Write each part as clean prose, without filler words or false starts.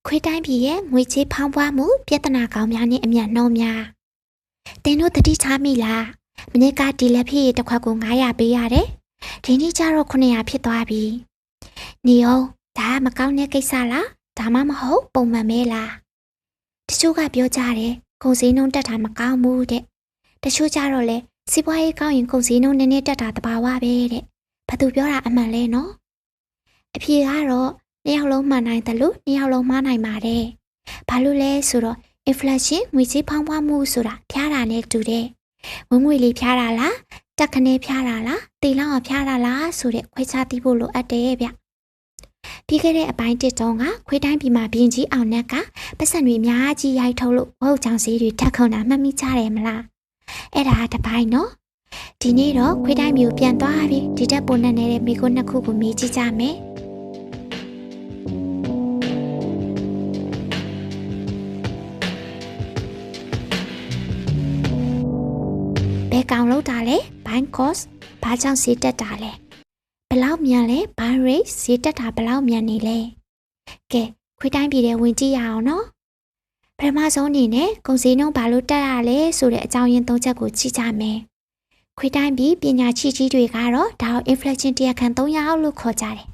ခွေးတိုင်းပြည်ရဲ့ငွေကြေးဖောင်းပွားမှုပြဿနာကောင်းများနဲ့အမျက်နှောများတင်တို့တတိထားမိလားမနေ့ကဒီလက်ဖြစ်တစ်ခွက်ကို900ပေးရတယ်ဒီနေ့ကျတော့900ဖြစ်သွားပြီနေအောင်ဒါမကောင်းတဲ့ကိစ္စလားဒါမှမဟုတ်ပုံမှန်ပဲလားတချို့ကပြောကြတယ်ကုန်စည်နှုန်းတက်တာမကောင်းဘူးတဲ့တချို့ကြတော့လေစီးပွားရေးကောင်းရင်ကုန်စည်နှုန်းနည်းနည်းတက်တာတဘာဝပဲတဲ့ဘာသူပြောတာအမှန်လဲနော်အဖြေကတော့နှစ်ယောက်လုံးမှန်နိုင်တယ်လို့နှစ်ယောက်လုံးမှားနိုင်ပါတယ်။ဘာလို့လဲဆိုတော့ inflation ငွေကြေးဖောင်းပွားမှုဆိုတာဖျားတာနဲ့တူတယ်။ဝင်ငွေလေးဖျားတာလားတက်ခနဲဖျားတာလားတေလောင်းအောင်ဖျားတာလားဆိုတဲ့ခွဲခြားသိဖို့လိုအပ်တယ်ဗျ။ပြီးခဲ့တဲ့အပိုင်းတစ်တုန်းကခွေးတိုင်းပြည်မှာဘင်းကြီးအောင်နက်ကပတ်စံတွေအများကြီးရိုက်ထုတ်လို့ဝဟုတ်ချောင်စည်းတွေထက်ခုံတာမှတ်မိကြတယ်မလား။အဲ့ဒါတစ်ပိုင်းနော်။ဒီနေ့တော့ခွေးတိုင်းမျိုးပြန်သွားပြီဒီတက်ပုံနဲ့နေတဲ့မိကိုနှစ်ခုကိုမေးကြည့်ကြမယ်။ဘယ်ကောင်လောက်တာလဲ buying cost ဘာကြောင့်ဈေးတက်တာလဲဘယ်လောက်မြန်လဲ buy rate ဈေးတက်တာဘယ်လောက်မြန်နေလဲကဲခွေးတိုင်းပြည်တဲ့ဝင်ကြည့်ရအောင်နော်ပထမဆုံးအနေနဲ့ကုန်စည်နှုန်းဘာလို့တက်ရလဲဆိုတဲ့အကြောင်းရင်း၃ချက်ကိုကြည့်ကြမယ်ခွေးတိုင်းပြည်ပညာရှိကြီးတွေကတော့ဒါကို inflation တရားခံ300လို့ခေါ်ကြတယ်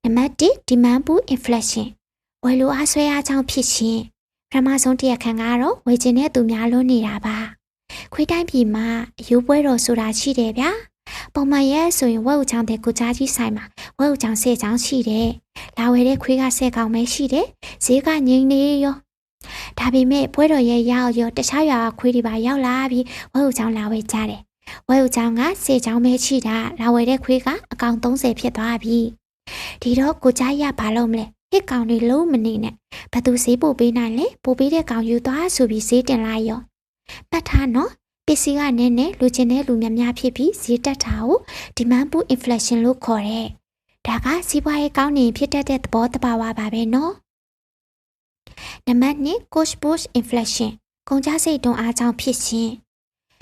နံပါတ်1 demand pull inflation ဝယ်လိုအားဆွဲအားကြောင့်ဖြစ်ခြင်းပထမဆုံးတရားခံကတော့ဝယ်ခြင်းတဲ့သူများလွန်းနေတာပါခွေးတိုင်းပြည်မှာရိုးပွဲတော်ဆိုတာရှိတယ်ဗျာပုံမှန်ရဲ့ဆိုရင်ဝက်ဥချောင်းတဲ့ကိုကြားကြီးဆိုင်မှာဝက်ဥချောင်း10ချောင်းရှိတယ်လာဝယ်တဲ့ခွေးက10ကောင်ပဲရှိတယ်ဈေးကငိမ့်နေရောဒါပေမဲ့ပွဲတော်ရဲ့ရောက်ရောတခြားရွာခွေးတွေပါရောက်လာပြီးဝက်ဥချောင်းလာဝယ်ကြတယ်ဝက်ဥချောင်းက10ချောင်းပဲရှိတာလာဝယ်တဲ့ခွေးကအကောင်30ဖြစ်သွားပြီဒီတော့ကိုကြားရဘာလို့မလဲဟစ်ကောင်တွေလုံးမနေနဲ့ဘသူဈေးပို့ပေးနိုင်လဲပို့ပေးတဲ့ကောင်ယူသွားဆိုပြီးဈေးတင်လိုက်ရောပတ်ထားနော်ပစ္စည်းကနည်းနည်းလူချင်းတဲ့လူများများဖြစ်ပြီးဈေးတက်တာကို demand pull inflation လို့ခေါ်တယ်။ဒါကစီးပွားရေးကောင်းနေဖြစ်တတ်တဲ့သဘောတဘာဝပါပဲနော်။နံပါတ်2 cost push inflation ကုန်ကျစရိတ်တွန်းအားကြောင့်ဖြစ်ခြင်း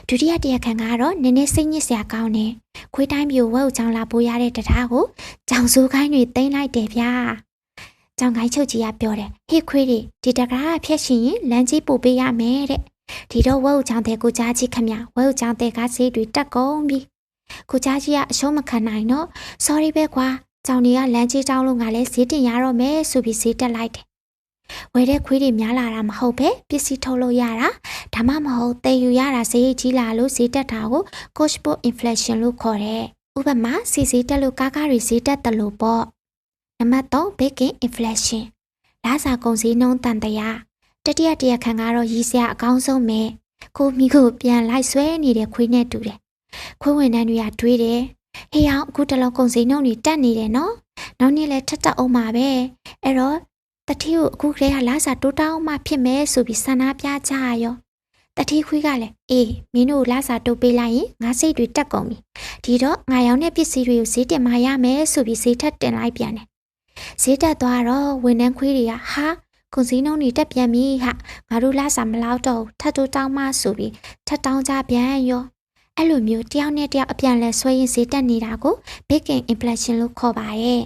ဒုတိယတရားခံကတော့နည်းနည်းစိတ်ညစ်စရာကောင်းတယ်။ခွေးတိုင်းမျိုးဝက်ဥချောင်းလာပိုးရတဲ့တရားကိုကြောင်စိုးခိုင်းတွေသိမ်းလိုက်တယ်ဗျာ။ကြောင်ခိုင်းချုပ်ကြီးကပြောတယ်ဟေ့ခွေးတွေဒီတကားဖျက်ရှင်ရင်လမ်းကြီးပို့ပေးရမယ်တဲ့ဒီတော့ဝက်ဥချောင်းတဲ့ကိုကြားကြီးခမဝက်ဥချောင်းတဲ့ကဈေးတွေတက်ကုန်ပြီကိုကြားကြီးကအရှုံးမခံနိုင်တော့ sorry ပဲကွာကြောင်တွေကလမ်းကြီးတောင်းလို့ငါလဲဈေးတင်ရတော့မယ်ဆိုပြီးဈေးတက်လိုက်တယ်ဝယ်တဲ့ခွေးတွေများလာတာမဟုတ်ပဲပစ္စည်းထုတ်လို့ရတာဒါမှမဟုတ်တည်ယူရတာဈေးကြီးလာလို့ဈေးတက်တာကို cost push inflation လို့ခေါ်တယ်ဥပမာစီဈေးတက်လို့ကားတွေဈေးတက်တယ်လို့ပေါ့နံပါတ်3 baking inflation လာစာကုန်ဈေးနှုန်းတန်တရားတတိယတရားခံကတော့ရည်စရာအကောင်းဆုံးပဲကိုမိကိုပြန်လိုက်ဆွဲနေတဲ့ခွေးနဲ့တူတယ်ခွေးဝင်တန်းတွေကတွေးတယ်ဟေးအောင်အခုတလုံးကုန်စည်နှုန်းတွေတက်နေတယ်နော်နောက်နေ့လဲထက်တက်အောင်ပါပဲအဲ့တော့တတိကိုအခုကလေးကလာစာတိုးတောင်းမှဖြစ်မယ်ဆိုပြီးဆန္ဒပြကြရောတတိခွေးကလည်းအေးမင်းတို့လာစာတိုးပေးလိုက်ရင်ငါစိတ်တွေတက်ကုန်ပြီဒီတော့ငါရောင်းတဲ့ပစ္စည်းတွေကိုဈေးတင်မှရမယ်ဆိုပြီးဈေးထက်တင်လိုက်ပြန်တယ်ဈေးတက်သွားတော့ဝန်ထမ်းခွေးတွေကဟာကုန်စည်နှုန်းတွေတက်ပြန်ပြီဟာငါတို့လာစာမလောက်တော့ထပ်တိုးတောင်းမှဆိုပြီးထပ်တောင်းကြပြန်ရောအဲ့လိုမျိုးတယောက်နဲ့တယောက်အပြန်လဲဆွဲရင်ဈေးတက်နေတာကို baking inflation လို့ခေါ်ပါရဲ့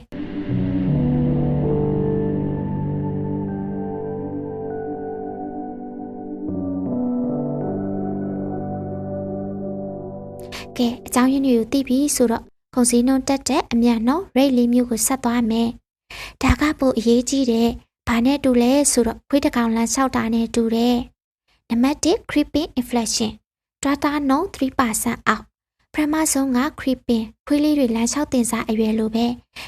ကဲအကြောင်းရင်းတွေကိုသိပြီဆိုတော့ကုန်စည်နှုန်းတက်တဲ့အမြန်နှုန်း rate လေးမျိုးကိုဆက်သွားမယ်ဒါကပိုအရေးကြီးတယ်ဘာနဲ့တူလဲဆိုတော့ခွေးတစ်ကောင်လမ်းလျှောက်တာနဲ့တူတယ်နံပါတ်1 creeping inflation တွားတာနှုန်း 3% အောက်ပထမဆုံးက creeping ခွေးလေးတွေလမ်းလျှောက်တင်စားအရွယ်လိုပဲ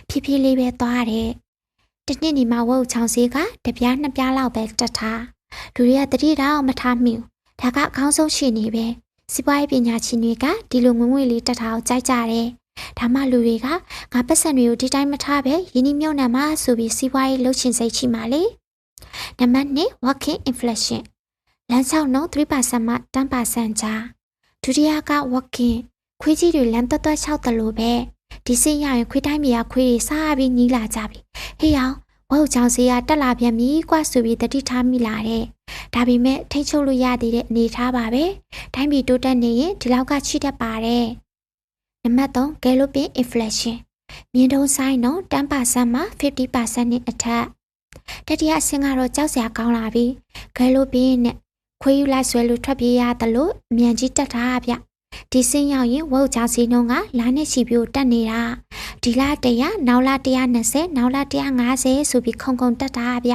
ဖြည်းဖြည်းလေးပဲသွားတယ်တနှစ်ဒီမှာဝက်ဥချောင်းဈေးကတစ်ပြားနှစ်ပြားလောက်ပဲတက်ထားလူတွေကတတိတောင်မထားမိဘူးဒါကအကောင်းဆုံးရှိနေပဲစီးပွားရေးပညာရှင်တွေကဒီလိုငွေလေးတက်ထားကိုကြိုက်ကြတယ်ဒါမှလူတွေကငါပတ်စံတွေကိုဒီတိုင်းမထားပဲယင်းနှမြုံနှံမှာဆိုပြီးစီးပွားရေးလှုပ်ရှင်စိတ်ရှိမှလေနံပါတ်2 working inflation လမ်းလျှောက်နှုန်း 3% မှ 10% ကြားဒုတိယက working ခွေးကြီးတွေလမ်းတွတ်လျှောက်တယ်လို့ပဲဒီစိတ်ရရင်ခွေးတိုင်းမြေခွေးတွေစားပြီးညီးလာကြပြီဟေးအောင်ဝက်ဥချောင်းဈေးကတက်လာပြန်ပြီကွာဆိုပြီးတတိထားမိလာတယ်ဒါပေမဲ့ထိတ်ချုပ်လို့ရသေးတဲ့အနေထားပါပဲတိုင်းပြည်တိုးတက်နေရင်ဒီလောက်ကချိတတ်ပါတယ်နံပါတ်3 galloping inflation မြင်းတုံးဆိုင်နှုန်း 10% မှ 50% နဲ့အထက် တတိယအဆင့်ကတော့ကြောက်စရာကောင်းလာပြီဂဲလိုပင်းနဲ့ခွေးယူလိုက်ဆွဲလို့ထွက်ပြေးရတယ်လို့အမြန်ကြီးတက်ထားဗျဒီစင်းရောက်ရင်ဝုတ်ချစီနှုံးကလာနဲ့ချီပြိုတက်နေတာဒီလ100နောက်လ120နောက်လ150ဆိုပြီးခုံတက်တာဗျ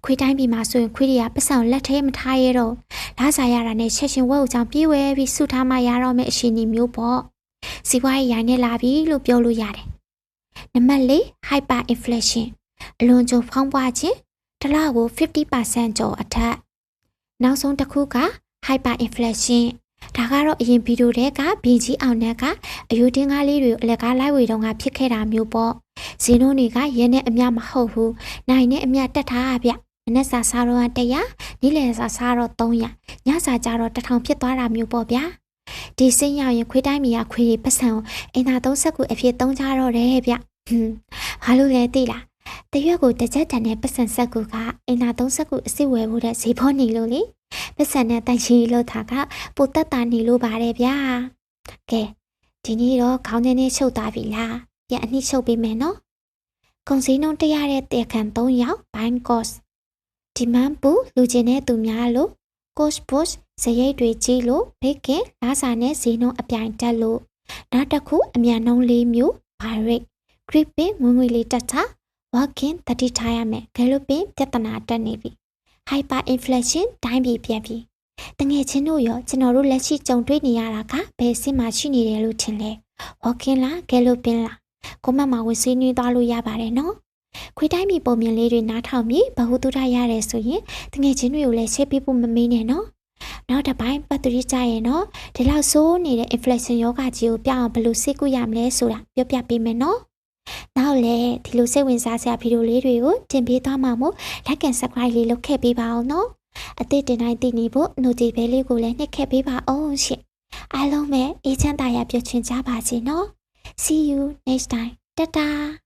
ခွေးတိုင်းပြည်မှာဆိုရင်ခွေးတွေကပတ်စံလက်ထဲမထားရတော့လာစားရတာနဲ့ချက်ချင်းဝုတ်ချောင်ပြေးဝဲပြီးစုထားမှရတော့မယ့်အခြေအနေမျိုးပေါ့စီးပွားရေးရိုင်းနေလာပြီလို့ပြောလို့ရတယ်နံပါတ်4 hyper inflation အလွန်ကြုံဖောင်းပွားခြင်းတစ်လကို 50% ကျော်အထက်နောက်ဆုံးတစ်ခုက hyper inflation ဒါကတော့အရင်ဗီဒီယိုတွေကဘင်းကြီးအောင်နဲ့ကအယူတင်းကားလေးတွေအလက်ကားလိုက်ဝေတုန်းကဖြစ်ခဲ့တာမျိုးပေါ့ဈေးနှုန်းတွေကရဲနဲ့အမြမဟုတ်ဘူးနိုင်နဲ့အမြတက်ထားဗျမနက်စာစားတော့100နေ့လယ်စာစားတော့300ညစာကြတော့1000ဖြစ်သွားတာမျိုးပေါ့ဗျာဒီစင်းရောက်ရင်ခွေးတိုင်းမီကခွေးတွေပတ်စံကိုအင်တာ30ခုအဖြစ်သုံးကြတော့တယ်ဗျဘာလို့လဲသိလားတရွက်ကိုတစ်ချက်တန်တဲ့ပတ်စံဆက်ကူကအင်တာ30ခုအစ်စ်ဝယ်ဖို့တဲ့ဈေးဖို့နေလို့လေပတ်စံနဲ့တိုင်ချီလို့ထားကပိုတက်တာနေလို့ပါတယ်ဗျာကဲဒီနေ့တော့ခေါင်းထဲနဲ့ချုပ်သွားပြီလားပြန်အနှစ်ချုပ်ပေးမယ်နော်ကုန်စည်နှုန်းတရတဲ့တေခံ3ယောက် buying cost demand ပူလူချင်းတဲ့သူများလို့ cost push ဇရိတ်တွေကြီးလို့ဘေးကင်လာစာနဲ့ဈေးနှုန်းအပြိုင်တက်လို့နောက်တစ်ခုအမြန်နှုန်း၄မျိုး buy rate creeping ငွေလေးတက်တာ walking တတိထားရမယ်ဂဲလိုပင်ပြဿနာတက်နေပြီ hyper inflation တိုင်းပြည်ပြန်ပြီတငယ်ချင်းတို့ရောကျွန်တော်တို့လက်ရှိကြုံတွေ့နေရတာကဘယ်စစ်မှရှိနေတယ်လို့ထင်လဲ walking လားဂဲလိုပင်လားကိုမမှာဝင်ဆွေးနွေးသွားလို့ရပါတယ်နော်ခွေးတိုင်းပြည်ပုံမြင်လေးတွေနားထောင်ပြီးဘဟုတုဒရတယ်ဆိုရင်တငယ်ချင်းတွေကိုလည်းရှင်းပြဖို့မမေးနဲ့နော်နောက်တစ်ပိုင်းပတ်သက်ကြရင်တော့ဒီလောက်ဆိုးနေတဲ့ inflation ယောဂကြီးကိုပြောင်းအောင်ဘယ်လိုစိတ်ကူးရမလဲဆိုတာပြောပြပေးမယ်နော်နောက်လေဒီလိုစိတ်ဝင်စားစရာဗီဒီယိုလေးတွေကိုတင်ပေးသွားမှာမို့ like and subscribe လေးလုပ်ခဲ့ပေးပါအောင်နော်အသစ်တင်တိုင်းသိနေဖို့ notification ဘဲလေးကိုလည်းနှိပ်ခဲ့ပေးပါအောင်ရှင်အားလုံးပဲအေးချမ်းသာရပျော်ရွှင်ကြပါစေနော် see you next time တတာ